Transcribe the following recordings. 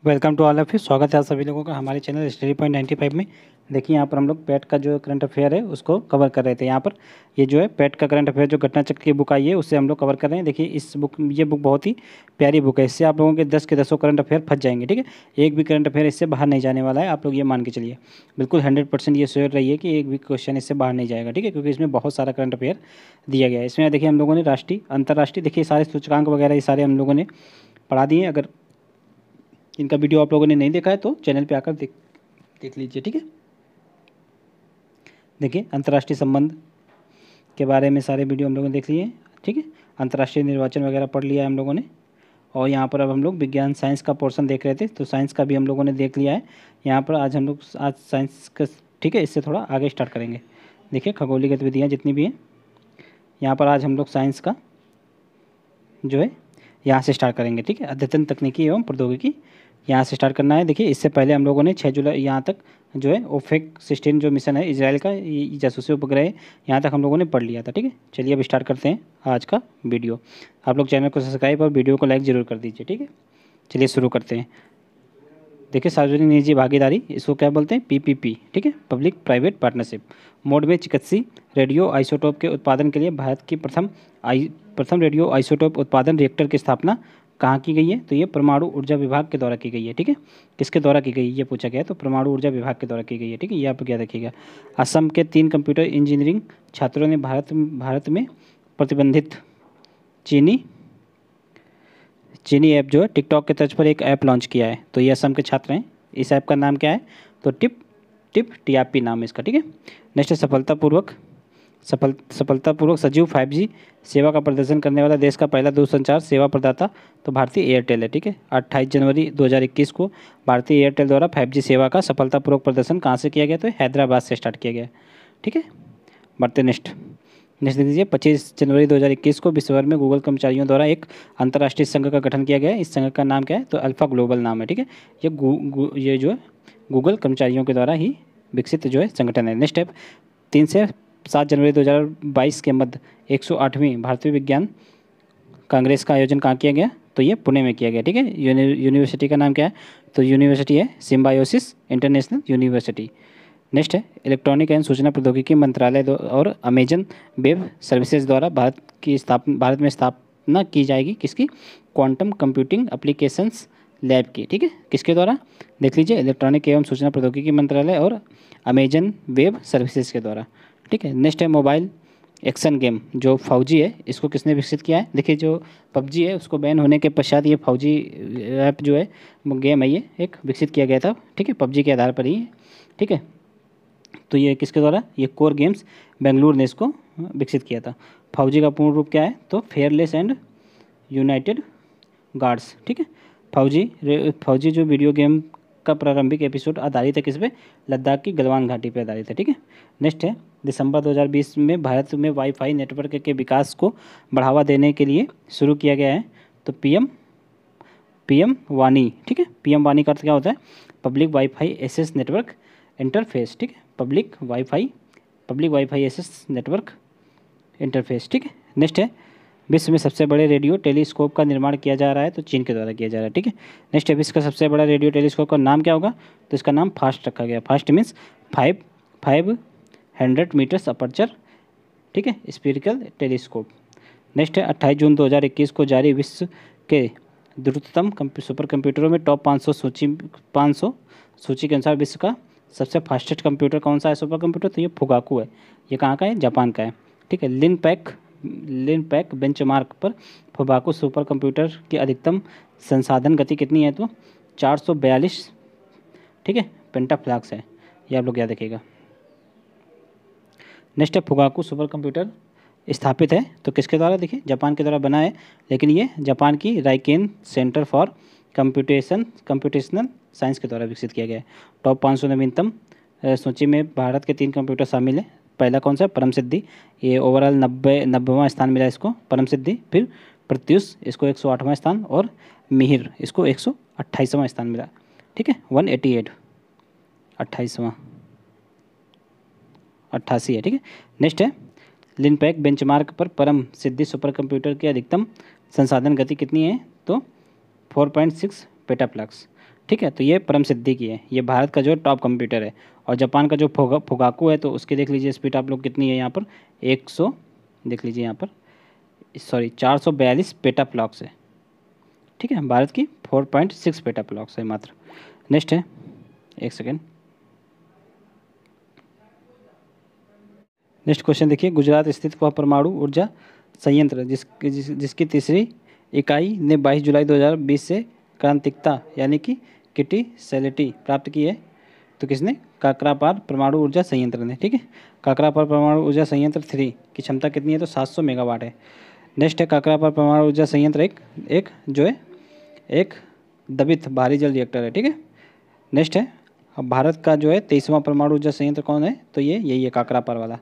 Welcome to all of you. स्वागत है आप सभी लोगों का हमारे चैनल स्टडी पॉइंट 95 में। देखिए यहाँ पर हम लोग पेट का जो करंट अफेयर है उसको कवर कर रहे थे। यहाँ पर ये जो है पेट का करंट अफेयर जो घटना चक्र की बुक आई है उससे हम लोग कवर कर रहे हैं। देखिए ये बुक बहुत ही प्यारी बुक है। इससे आप लोगों के 10 के 10 करंट अफेयर फंस जाएंगे। ठीक है, एक भी करंट अफेयर इससे बाहर नहीं जाने वाला है। आप लोग ये मान के चलिए, बिल्कुल 100% ये श्योर रहिए कि एक भी क्वेश्चन इससे बाहर नहीं जाएगा। ठीक है, क्योंकि इसमें बहुत सारा करंट अफेयर दिया गया है। इसमें देखिए हम लोगों ने राष्ट्रीय अंतर्राष्ट्रीय देखिए सारे सूचकांक वगैरह ये सारे हम लोगों ने पढ़ा दिए। अगर इनका वीडियो आप लोगों ने नहीं देखा है तो चैनल पे आकर देख लीजिए। ठीक है, देखिए अंतर्राष्ट्रीय संबंध के बारे में सारे वीडियो हम लोगों ने देख लिए। ठीक है, अंतर्राष्ट्रीय निर्वाचन वगैरह पढ़ लिया है हम लोगों ने। और यहाँ पर अब हम लोग विज्ञान साइंस का पोर्शन देख रहे थे, तो साइंस का भी हम लोगों ने देख लिया है। यहाँ पर आज हम लोग साइंस का, ठीक है, इससे थोड़ा आगे स्टार्ट करेंगे। देखिए खगोलीय गतिविधियाँ जितनी भी हैं, यहाँ पर आज हम लोग साइंस का जो है यहाँ से स्टार्ट करेंगे। ठीक है, अद्यतन तकनीकी एवं प्रौद्योगिकी यहाँ से स्टार्ट करना है। देखिए इससे पहले हम लोगों ने 6 जुलाई यहाँ तक जो है ओफेक 16 जो मिशन है इजराइल का, ये जासूसी उपग्रह है, यहाँ तक हम लोगों ने पढ़ लिया था। ठीक है, चलिए अब स्टार्ट करते हैं आज का वीडियो। आप लोग चैनल को सब्सक्राइब और वीडियो को लाइक ज़रूर कर दीजिए। ठीक है, चलिए शुरू करते हैं। देखिए सार्वजनिक निजी भागीदारी, इसको क्या बोलते हैं? पीपीपी। ठीक है, पब्लिक प्राइवेट पार्टनरशिप मोड में चिकित्सीय रेडियो आइसोटोप के उत्पादन के लिए भारत की प्रथम रेडियो आइसोटोप उत्पादन रिएक्टर की स्थापना कहाँ की गई है? तो ये परमाणु ऊर्जा विभाग के द्वारा की गई है। ठीक है, किसके द्वारा की गई ये पूछा गया है, तो परमाणु ऊर्जा विभाग के द्वारा की गई है। ठीक है, ये आप क्या देखिएगा। असम के 3 कंप्यूटर इंजीनियरिंग छात्रों ने भारत में प्रतिबंधित चीनी ऐप जो है टिकटॉक के तर्ज पर एक ऐप लॉन्च किया है। तो ये असम के छात्र हैं। इस ऐप का नाम क्या है? तो टिप नाम है इसका। ठीक है, नेक्स्ट है सफलतापूर्वक सजीव 5G सेवा का प्रदर्शन करने वाला देश का पहला दूरसंचार सेवा प्रदाता तो भारतीय एयरटेल है। ठीक है, 28 जनवरी 2021 को भारतीय एयरटेल द्वारा 5G सेवा का सफलतापूर्वक प्रदर्शन कहाँ से किया गया? तो हैदराबाद से स्टार्ट किया गया। ठीक है, बढ़ते नेक्स्ट देख लीजिए। 25 जनवरी 2021 को विश्व भर में गूगल कर्मचारियों द्वारा एक अंतर्राष्ट्रीय संघ का गठन किया गया है। इस संघ का नाम क्या है? तो अल्फा ग्लोबल नाम है। ठीक है, ये जो है गूगल कर्मचारियों के द्वारा ही विकसित जो है संगठन है। नेक्स्ट है 3 से 7 जनवरी 2022 के मध्य 108वीं भारतीय विज्ञान कांग्रेस का आयोजन कहाँ किया गया? तो ये पुणे में किया गया। ठीक है, यूनिवर्सिटी का नाम क्या है? तो यूनिवर्सिटी है सिम्बायोसिस इंटरनेशनल यूनिवर्सिटी। नेक्स्ट है इलेक्ट्रॉनिक एवं सूचना प्रौद्योगिकी मंत्रालय और अमेजन वेब सर्विसेज द्वारा भारत में स्थापना की जाएगी किसकी? क्वांटम कंप्यूटिंग एप्लीकेशंस लैब की। ठीक है, किसके द्वारा? देख लीजिए, इलेक्ट्रॉनिक एवं सूचना प्रौद्योगिकी मंत्रालय और अमेजन वेब सर्विसेज के द्वारा। ठीक है, नेक्स्ट है मोबाइल एक्शन गेम जो फौजी है, इसको किसने विकसित किया है? देखिए जो पबजी है उसको बैन होने के पश्चात ये फौजी ऐप जो है गेम है ये एक विकसित किया गया था। ठीक है, पबजी के आधार पर ही। ठीक है, तो ये किसके द्वारा? ये कोर गेम्स बेंगलुरु ने इसको विकसित किया था। फौजी का पूर्ण रूप क्या है? तो फेयरलेस एंड यूनाइटेड गार्ड्स। ठीक है, फौजी जो वीडियो गेम का प्रारंभिक एपिसोड आधारित है किस पे? लद्दाख की गलवान घाटी पे आधारित है। ठीक है, नेक्स्ट है दिसंबर 2020 में भारत में वाईफाई नेटवर्क के विकास को बढ़ावा देने के लिए शुरू किया गया है। तो पीएम वानी। ठीक है, पीएम वानी का अर्थ क्या होता है? Public WiFi access network interface. ठीक है, public WiFi access network interface. ठीक है, नेक्स्ट है विश्व में सबसे बड़े रेडियो टेलीस्कोप का निर्माण किया जा रहा है, तो चीन के द्वारा किया जा रहा है। ठीक है, नेक्स्ट है विश्व का सबसे बड़ा रेडियो टेलीस्कोप का नाम क्या होगा? तो इसका नाम फास्ट रखा गया। Fast means 500 meters aperture. ठीक है, स्फीरिकल टेलीस्कोप। नेक्स्ट है 28 जून 2021 को जारी विश्व के द्रुततम सुपर कंप्यूटरों में टॉप 500 सूची के अनुसार विश्व का सबसे फास्टेस्ट कंप्यूटर कौन सा है? Super computer? तो ये फुगाकू है। ये कहाँ का है? जापान का है। ठीक है, लिनपैक बेंचमार्क पर फुगाकू सुपर कंप्यूटर की अधिकतम संसाधन गति कितनी है? तो 442। ठीक है, पेंटाफ्लॉक्स है। ये आप लोग याद रखिएगा। नेक्स्ट है फुगाकू सुपर कंप्यूटर स्थापित है तो किसके द्वारा? देखिए जापान के द्वारा बना है, लेकिन ये जापान की राइकेन सेंटर फॉर कंप्यूटेशनल साइंस के द्वारा विकसित किया गया है। टॉप 500 नवीनतम सूची में भारत के 3 कंप्यूटर शामिल है। पहला कौन सा है? परम सिद्धि। ये ओवरऑल 90वां स्थान मिला इसको, परम सिद्धि। फिर प्रत्युष, इसको 108वां स्थान, और मिहिर, इसको 128वां स्थान मिला। ठीक है, 188, 88 है। ठीक है, नेक्स्ट है लिनपैक बेंचमार्क पर परम सिद्धि सुपर कंप्यूटर की अधिकतम संसाधन गति कितनी है? तो 4.6 पेटाफ्लॉक्स। ठीक है, तो ये परम सिद्धि की है, ये भारत का जो टॉप कंप्यूटर है। और जापान का जो फुगाकू है तो उसकी देख लीजिए स्पीड आप लोग कितनी है यहाँ पर 100, देख लीजिए यहाँ पर सॉरी 442 पेटा फ्लॉक्स है। ठीक है, भारत की 4.6 पेटा फ्लॉक्स है मात्र। नेक्स्ट है, एक सेकेंड, नेक्स्ट क्वेश्चन देखिए, गुजरात स्थित वह परमाणु ऊर्जा संयंत्र जिसकी तीसरी इकाई ने 22 जुलाई 2020 से क्रांतिकता यानी कि क्रिटिसैलिटी प्राप्त की है, तो किसने? काकरापार परमाणु ऊर्जा संयंत्र ने। ठीक है, काकरापार परमाणु ऊर्जा संयंत्र 3 की क्षमता कितनी है? तो 700 मेगावाट है। नेक्स्ट है, काकरापार परमाणु ऊर्जा संयंत्र एक जो है एक दबित भारी जल रिएक्टर है। ठीक है, नेक्स्ट है, अब भारत का जो है 23वां परमाणु ऊर्जा संयंत्र कौन है? तो ये यही है, काकरापार वाला।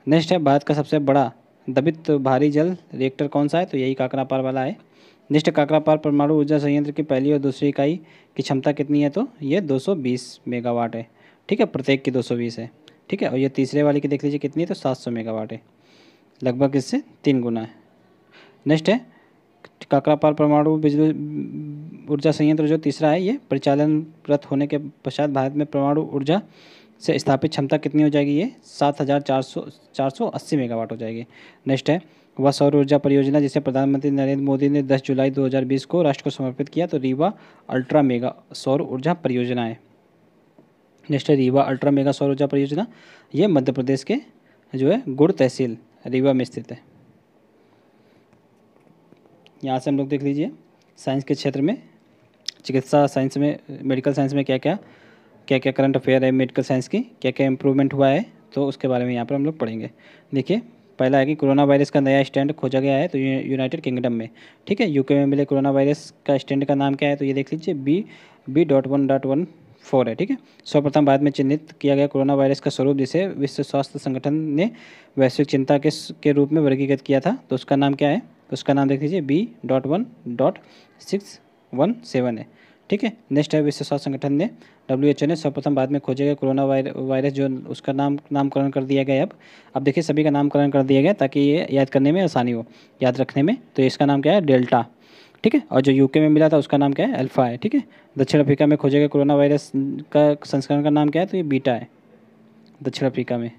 नेक्स्ट है, भारत का सबसे बड़ा दबित भारी जल रिएक्टर कौन सा है? तो यही काकरापार वाला है। नेक्स्ट, काकरापार परमाणु ऊर्जा संयंत्र की पहली और दूसरी इकाई की क्षमता कितनी है? तो ये 220 मेगावाट है। ठीक है, प्रत्येक की 220 है। ठीक है, और ये तीसरे वाले की देख लीजिए कितनी है? तो 700 मेगावाट है, लगभग इससे 3 गुना है। नेक्स्ट है, काकरापार परमाणु बिजली ऊर्जा संयंत्र जो तीसरा है, ये परिचालनरत होने के पश्चात भारत में परमाणु ऊर्जा से स्थापित क्षमता कितनी हो जाएगी? ये 7,480 मेगावाट हो जाएगी। नेक्स्ट है, वह सौर ऊर्जा परियोजना जिसे प्रधानमंत्री नरेंद्र मोदी ने 10 जुलाई 2020 को राष्ट्र को समर्पित किया, तो रीवा अल्ट्रा मेगा सौर ऊर्जा परियोजना है। नेक्स्ट है, रीवा अल्ट्रा मेगा सौर ऊर्जा परियोजना, ये मध्य प्रदेश के जो है गुड़ तहसील रीवा में स्थित है। यहाँ से हम लोग देख लीजिए साइंस के क्षेत्र में, चिकित्सा साइंस में, मेडिकल साइंस में क्या क्या करंट अफेयर है, मेडिकल साइंस की क्या क्या इंप्रूवमेंट हुआ है, तो उसके बारे में यहाँ पर हम लोग पढ़ेंगे। देखिए, पहला है कि कोरोना वायरस का नया स्टैंड खोजा गया है, तो यूनाइटेड किंगडम में। ठीक है, यूके में मिले कोरोना वायरस का स्टैंड का नाम क्या है? तो ये देख लीजिए B.1.14 है। ठीक है, सर्वप्रथम भारत में चिन्हित किया गया कोरोना वायरस का स्वरूप जिसे विश्व स्वास्थ्य संगठन ने वैश्विक चिंता के रूप में वर्गीकृत किया था, तो उसका नाम क्या है? तो उसका नाम देख लीजिए B.1.617 है। ठीक है, नेक्स्ट है, विश्व स्वास्थ्य संगठन ने WHO ने सर्वप्रथम बाद में खोजे गए कोरोना वायरस जो उसका नामकरण कर दिया गया है। अब देखिए सभी का नामकरण कर दिया गया ताकि ये याद करने में आसानी हो, याद रखने में। तो इसका नाम क्या है? डेल्टा। ठीक है, और जो यूके में मिला था उसका नाम क्या है? अल्फा है। ठीक है, दक्षिण अफ्रीका में खोजे गए कोरोना वायरस का संस्करण का नाम क्या है? तो ये बीटा है, दक्षिण अफ्रीका में।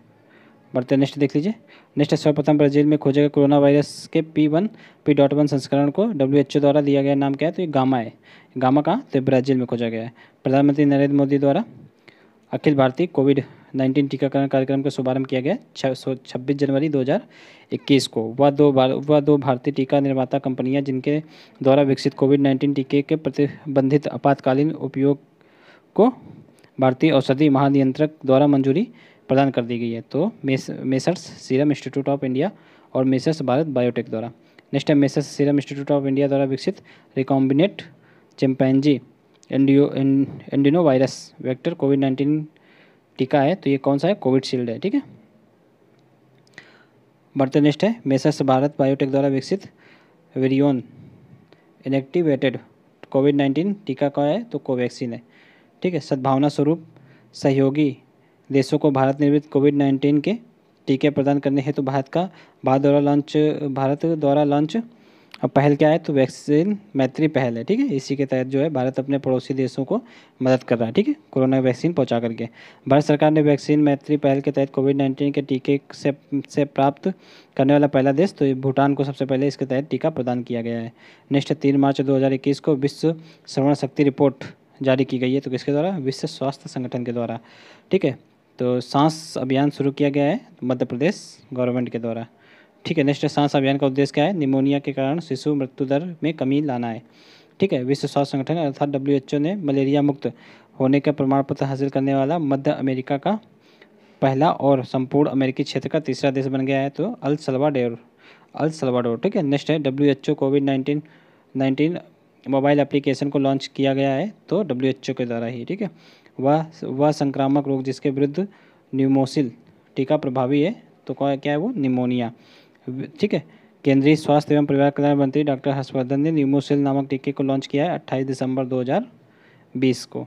बढ़ते नेक्स्ट देख लीजिए, नेक्स्ट सर्वप्रथम ब्राजील में खोजे गए कोरोना वायरस के P.1 संस्करण को WHO द्वारा दिया गया नाम क्या है? तो ये गामा है। गामा कहाँ? तो ब्राज़ील में खोजा गया है। प्रधानमंत्री नरेंद्र मोदी द्वारा अखिल भारतीय कोविड-19 टीकाकरण कार्यक्रम का शुभारंभ किया गया 26 जनवरी 2021 को। वह दो भारतीय टीका निर्माता कंपनियां जिनके द्वारा विकसित कोविड-19 टीके के प्रतिबंधित आपातकालीन उपयोग को भारतीय औषधि महानियंत्रक द्वारा मंजूरी प्रदान कर दी गई है, तो messrs serum institute of India और मेसर्स भारत बायोटेक द्वारा। नेक्स्ट है, messrs serum institute of India द्वारा विकसित रिकॉम्बिनेंट चिंपैंजी एंडिनो वायरस वेक्टर कोविड-19 टीका है, तो ये कौन सा है? कोविशील्ड है। ठीक है, बढ़ते नेक्स्ट है, मेसर्स भारत बायोटेक द्वारा विकसित वेरियोन इनएक्टिवेटेड कोविड-19 टीका का है, तो कोवैक्सीन है। ठीक है, सद्भावना स्वरूप सहयोगी देशों को भारत निर्मित कोविड-19 के टीके प्रदान करने हेतु भारत द्वारा लॉन्च पहल क्या है? तो वैक्सीन मैत्री पहल है। ठीक है, इसी के तहत जो है भारत अपने पड़ोसी देशों को मदद कर रहा है। ठीक है, कोरोना वैक्सीन पहुंचा करके भारत सरकार ने वैक्सीन मैत्री पहल के तहत कोविड-19 के टीके से प्राप्त करने वाला पहला देश, तो भूटान को सबसे पहले इसके तहत टीका प्रदान किया गया है। नेक्स्ट 3 मार्च 2021 को विश्व श्रवण शक्ति रिपोर्ट जारी की गई है, तो किसके द्वारा? विश्व स्वास्थ्य संगठन के द्वारा। ठीक है, तो सांस अभियान शुरू किया गया है मध्य प्रदेश गवर्नमेंट के द्वारा। ठीक है, नेक्स्ट सांस अभियान का उद्देश्य क्या है? निमोनिया के कारण शिशु मृत्यु दर में कमी लाना है। ठीक है, विश्व स्वास्थ्य संगठन अर्थात WHO ने मलेरिया मुक्त होने का प्रमाण पत्र हासिल करने वाला मध्य अमेरिका का पहला और संपूर्ण अमेरिकी क्षेत्र का तीसरा देश बन गया है, तो अल सल्वाडोर। ठीक है, नेक्स्ट है, WHO कोविड-19 मोबाइल एप्लीकेशन को लॉन्च किया गया है, तो WHO के द्वारा ही। ठीक है, वह संक्रामक रोग जिसके विरुद्ध न्यूमोसिल टीका प्रभावी है, तो क्या है वो? निमोनिया। ठीक है, केंद्रीय स्वास्थ्य एवं परिवार कल्याण मंत्री डॉक्टर हर्षवर्धन ने न्यूमोसिल नामक टीके को लॉन्च किया है 28 दिसंबर 2020 को।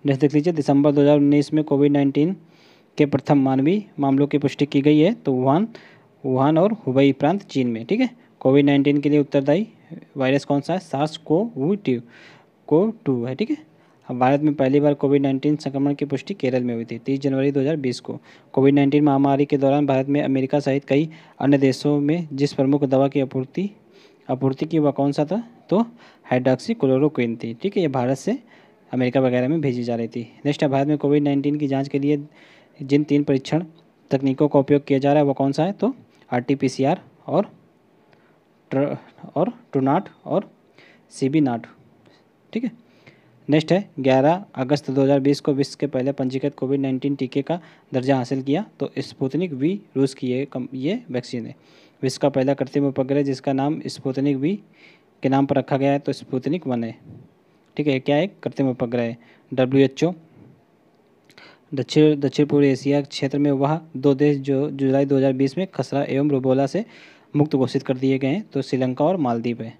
नेक्स्ट देख लीजिए, दिसंबर 2019 में कोविड-19 के प्रथम मानवीय मामलों की पुष्टि की गई है, तो वुहान और हुबई प्रांत चीन में। ठीक है, कोविड-19 के लिए उत्तरदायी वायरस कौन सा है? SARS-CoV-2 है, ठीक है। अब भारत में पहली बार कोविड-19 संक्रमण की पुष्टि केरल में हुई थी 30 जनवरी 2020 को। कोविड-19 महामारी के दौरान भारत में अमेरिका सहित कई अन्य देशों में जिस प्रमुख दवा की आपूर्ति की वह कौन सा था? तो हाइड्रॉक्सीक्लोरोक्विन थी, ठीक है। ये भारत से अमेरिका वगैरह में भेजी जा रही थी। नेक्स्ट है, भारत में कोविड-19 की जांच के लिए जिन 3 परीक्षण तकनीकों का उपयोग किया जा रहा है वो कौन सा है? तो RT-PCR और ट्रूनाट और CB नॉट, ठीक है। नेक्स्ट है, 11 अगस्त 2020 को विश्व के पहले पंजीकृत कोविड-19 टीके का दर्जा हासिल किया। तो स्पुतनिक वी रूस की ये वैक्सीन है। विश्व का पहला कृत्रिम उपग्रह जिसका नाम स्पुतनिक वी के नाम पर रखा गया है तो स्पुतनिक 1 है, ठीक है। क्या है? कृत्रिम उपग्रह है। WHO दक्षिण पूर्व एशिया क्षेत्र में वह 2 देश जो जुलाई 2020 में खसरा एवं रुबेला से मुक्त घोषित कर दिए गए हैं तो श्रीलंका और मालदीव है,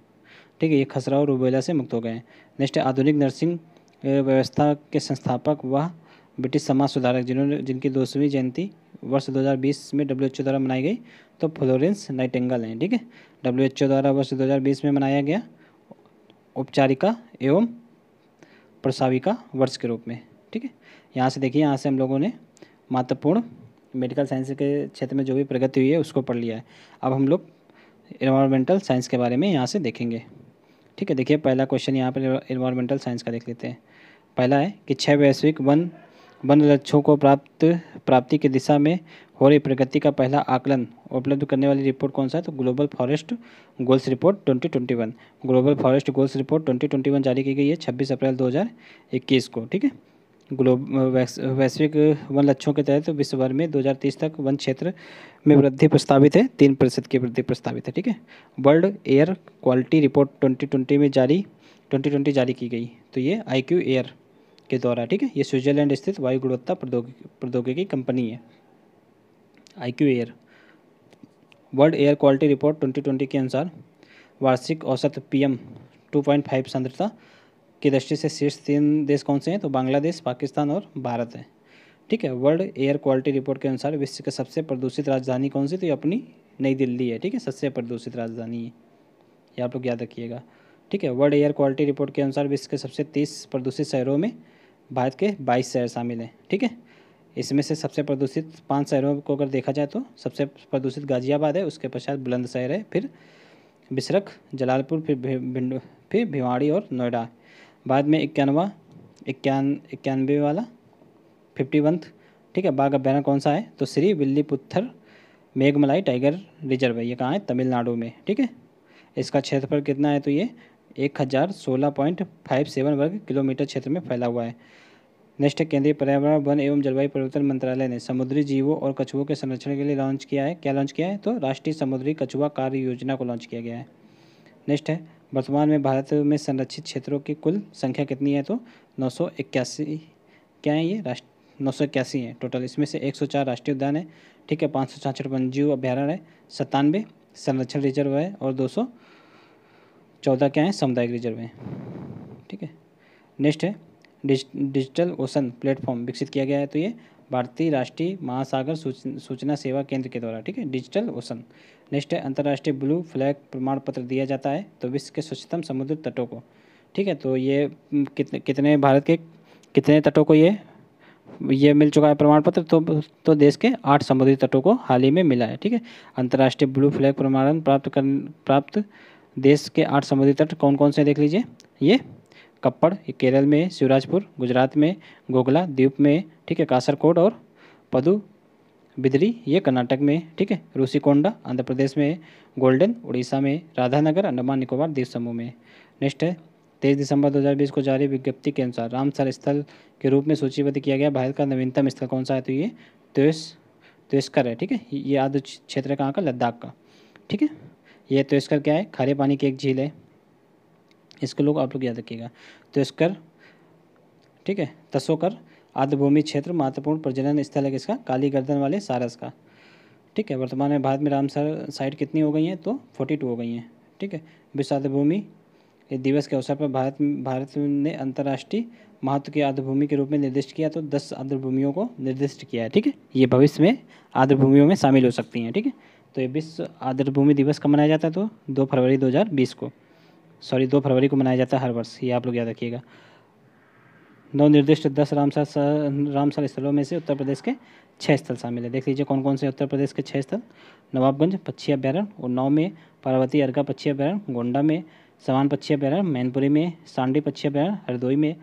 ठीक है। ये खसरा और रुबेला से मुक्त हो गए हैं। नेक्स्ट है, आधुनिक नर्सिंग व्यवस्था के संस्थापक वह ब्रिटिश समाज सुधारक जिनकी 200वीं जयंती वर्ष 2020 में WHO द्वारा मनाई गई तो फ्लोरेंस नाइटिंगेल हैं, ठीक है। WHO द्वारा वर्ष 2020 में मनाया गया उपचारिका एवं प्रसाविका वर्ष के रूप में, ठीक है। यहाँ से देखिए, यहाँ से हम लोगों ने महत्वपूर्ण मेडिकल साइंस के क्षेत्र में जो भी प्रगति हुई है उसको पढ़ लिया है। अब हम लोग एनवायरमेंटल साइंस के बारे में यहाँ से देखेंगे, ठीक है। देखिए, पहला क्वेश्चन यहाँ पर एनवायरमेंटल साइंस का देख लेते हैं। पहला है कि 6 वैश्विक वन लक्ष्यों को प्राप्ति की दिशा में हो रही प्रगति का पहला आकलन उपलब्ध करने वाली रिपोर्ट कौन सा है? तो global forest goals report 2021। Global forest goals report 2021 जारी की गई है 26 अप्रैल 2021 को, ठीक है। वैश्विक वन लक्ष्यों के तहत विश्व भर में 2030 तक वन क्षेत्र में वृद्धि प्रस्तावित है, 3% की वृद्धि प्रस्तावित है, ठीक है। वर्ल्ड एयर क्वालिटी रिपोर्ट 2020 जारी की गई तो ये IQ एयर के द्वारा, ठीक है। ये स्विट्जरलैंड स्थित वायु गुणवत्ता प्रौद्योगिकी कंपनी है IQ air. World air quality report 2020 के अनुसार वार्षिक औसत PM 2.5 सांद्रता की दृष्टि से शीर्ष 3 देश कौन से हैं? तो बांग्लादेश, पाकिस्तान और भारत है, ठीक है। वर्ल्ड एयर क्वालिटी रिपोर्ट के अनुसार विश्व की सबसे प्रदूषित राजधानी कौन सी? तो ये अपनी नई दिल्ली है, ठीक है। सबसे प्रदूषित राजधानी है, ये आप लोग याद रखिएगा, ठीक है। वर्ल्ड एयर क्वालिटी रिपोर्ट के अनुसार विश्व के सबसे 30 प्रदूषित शहरों में भारत के 22 शहर शामिल हैं, ठीक है। इसमें से सबसे प्रदूषित 5 शहरों को अगर देखा जाए तो सबसे प्रदूषित गाजियाबाद है, उसके पश्चात बुलंदशहर है, फिर बिसरख, जलालपुर, फिर भिवाड़ी और नोएडा। बाद में 91 वाला 51, ठीक है, बाघ अभ्यारण्य कौन सा है? तो श्री विल्लीपुत्थर मेघमलाई टाइगर रिजर्व है। ये कहाँ है? तमिलनाडु में, ठीक है। इसका क्षेत्रफल कितना है? तो ये 1016.57 वर्ग किलोमीटर क्षेत्र में फैला हुआ है। नेक्स्ट है, केंद्रीय पर्यावरण वन एवं जलवायु परिवर्तन मंत्रालय ने समुद्री जीवों और कछुओं के संरक्षण के लिए लॉन्च किया है। क्या लॉन्च किया है? तो राष्ट्रीय समुद्री कछुआ कार्य योजना को लॉन्च किया गया है। नेक्स्ट है, वर्तमान में भारत में संरक्षित क्षेत्रों की कुल संख्या कितनी है? तो 981। क्या है ये? 981 है टोटल। इसमें से 104 राष्ट्रीय उद्यान है, ठीक है। 566 वन्यजीव अभ्यारण्य है, 97 संरक्षण रिजर्व है और 214 क्या है? सामुदायिक रिजर्व है, ठीक है। नेक्स्ट है, डिजिटल ओशन प्लेटफॉर्म विकसित किया गया है। तो ये भारतीय राष्ट्रीय महासागर सूचना सेवा केंद्र के द्वारा, ठीक है, डिजिटल ओशन। नेक्स्ट है, अंतर्राष्ट्रीय ब्लू फ्लैग प्रमाण पत्र दिया जाता है तो विश्व के स्वच्छतम समुद्र तटों को, ठीक है। तो ये कितने भारत के कितने तटों को ये मिल चुका है प्रमाण पत्र? तो देश के 8 समुद्री तटों को हाल ही में मिला है, ठीक है। अंतर्राष्ट्रीय ब्लू फ्लैग प्रमाणन प्राप्त देश के 8 समुद्री तट कौन कौन से देख लीजिए। ये कप्पड़ केरल में, शिवराजपुर गुजरात में, गोगला द्वीप में, ठीक है, कासरकोड और पदुबिद्री ये कर्नाटक में, ठीक है, रूसीकोंडा आंध्र प्रदेश में, गोल्डन उड़ीसा में, राधानगर अंडमान निकोबार द्वीप समूह में। नेक्स्ट है, 23 दिसंबर 2020 को जारी विज्ञप्ति के अनुसार रामसर स्थल के रूप में सूचीबद्ध किया गया भारत का नवीनतम स्थल कौन सा है? तो ये त्वेस्कर है, ठीक है। ये आदि क्षेत्र कहाँ का? लद्दाख का, ठीक है। ये त्वेस्कर क्या है? खारे पानी की एक झील है, इसके लोग आप लोग याद रखिएगा। त्वेस्कर, ठीक है। तसोकर आर्द्रभूमि क्षेत्र महत्वपूर्ण प्रजनन स्थल है किसका? काली गर्दन वाले सारस का, ठीक है। वर्तमान में भारत में रामसर साइट कितनी हो गई हैं? तो 42 हो गई हैं, ठीक है। विश्व आर्द्रभूमि दिवस के अवसर पर भारत ने अंतर्राष्ट्रीय महत्व की आर्द्रभूमि के रूप में निर्दिष्ट किया तो 10 आर्द्रभूमियों को निर्दिष्ट किया है, ठीक है। ये भविष्य में आर्द्रभूमियों में शामिल हो सकती हैं, ठीक है। तो ये विश्व आर्द्रभूमि दिवस कब मनाया जाता है? तो 2 फरवरी 2020 को, 2 फरवरी को मनाया जाता है हर वर्ष, ये आप लोग याद रखिएगा। नवनिर्दिष्ट 10 रामसर स्थलों में से उत्तर प्रदेश के 6 स्थल शामिल है। देख लीजिए कौन कौन से उत्तर प्रदेश के 6 स्थल। नवाबगंज पक्षी अभ्यारण्य, उन्नाव में पार्वती अर्का पक्षी अभ्यारण्य, गोंडा में समान पक्षी अभ्यारण्य, मैनपुरी में सांडी पक्षी अभ्यारण्य, हरदोई में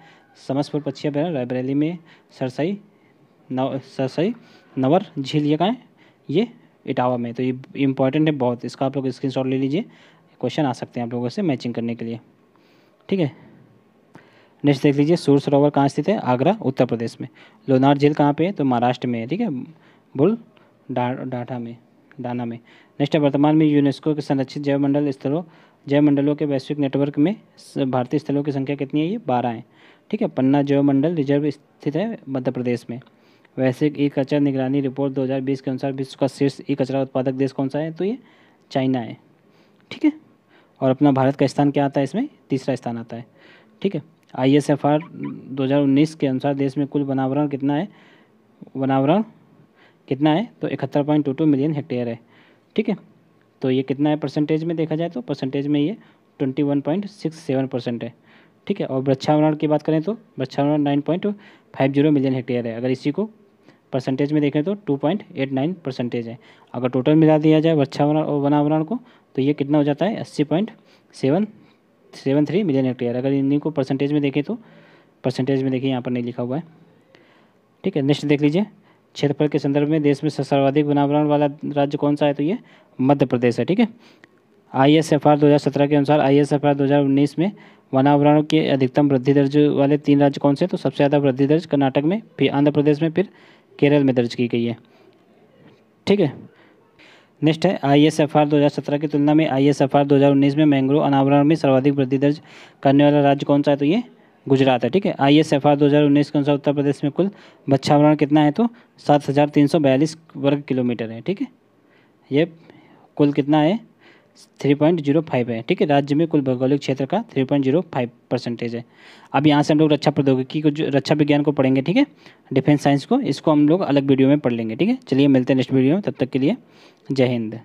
समसपुर पक्षी अभ्यारण्य, रायबरेली में सरसई नवर झील, ये कहाँ है, ये इटावा में। तो ये इंपॉर्टेंट है बहुत, इसका आप लोग स्क्रीनशॉट ले लीजिए, क्वेश्चन आ सकते हैं आप लोगों से मैचिंग करने के लिए, ठीक है। नेक्स्ट देख लीजिए, सूर सरोवर कहाँ स्थित है, आगरा उत्तर प्रदेश में। लोनार झील कहाँ पे है, तो महाराष्ट्र में है, ठीक है, डाना में। नेक्स्ट है, वर्तमान में यूनेस्को के संरक्षित जैवमंडलों के वैश्विक नेटवर्क में भारतीय स्थलों की संख्या कितनी है, ये 12 है, ठीक है। पन्ना जैवमंडल रिजर्व स्थित है मध्य प्रदेश में। वैश्विक ई कचरा निगरानी रिपोर्ट 2020 के अनुसार विश्व का शीर्ष ई कचरा उत्पादक देश कौन सा है, तो ये चाइना है, ठीक है। और अपना भारत का स्थान क्या आता है इसमें, तीसरा स्थान आता है, ठीक है। ISFR 2019 के अनुसार देश में कुल वनावरण कितना है, तो 71.22 मिलियन हेक्टेयर है, ठीक है। तो ये कितना है परसेंटेज में देखा जाए तो, परसेंटेज में ये 21.67% है, ठीक है। और वृक्षावरण की बात करें तो वृक्षावरण 9.50 मिलियन हेक्टेयर है। अगर इसी को परसेंटेज में देखें तो 2.89% है। अगर टोटल मिला दिया जाए वृक्षावरण और वनावरण को तो ये कितना हो जाता है, 80.73 मिलियन हेक्टेयर। अगर इन्हीं को परसेंटेज में देखें तो परसेंटेज में देखिए यहाँ पर नहीं लिखा हुआ है, ठीक है। नेक्स्ट देख लीजिए, क्षेत्रफल के संदर्भ में देश में सर्वाधिक वनावरण वाला राज्य कौन सा है, तो ये मध्य प्रदेश है, ठीक है। ISFR 2017 के अनुसार ISFR 2019 में वनावरण के अधिकतम वृद्धि दर्ज वाले 3 राज्य कौन से, तो सबसे ज़्यादा वृद्धि दर्ज कर्नाटक में, फिर आंध्र प्रदेश में, फिर केरल में दर्ज की गई है, ठीक है। नेक्स्ट है, ISFR 2017 की तुलना में ISFR 2019 में मैंग्रोव अनावरण में सर्वाधिक वृद्धि दर्ज करने वाला राज्य कौन सा है, तो ये गुजरात है, ठीक है। ISFR 2019 के अनुसार उत्तर प्रदेश में कुल वृक्षावरण कितना है, तो 7342 वर्ग किलोमीटर है, ठीक है। ये कुल कितना है, 3.05 है, ठीक है। राज्य में कुल भौगोलिक क्षेत्र का 3.05% है। अब यहाँ से हम लोग रक्षा प्रौद्योगिकी को, रक्षा विज्ञान को पढ़ेंगे, ठीक है, डिफेंस साइंस को, इसको हम लोग अलग वीडियो में पढ़ लेंगे, ठीक है। चलिए मिलते हैं नेक्स्ट वीडियो में, तब तक के लिए जय हिंद।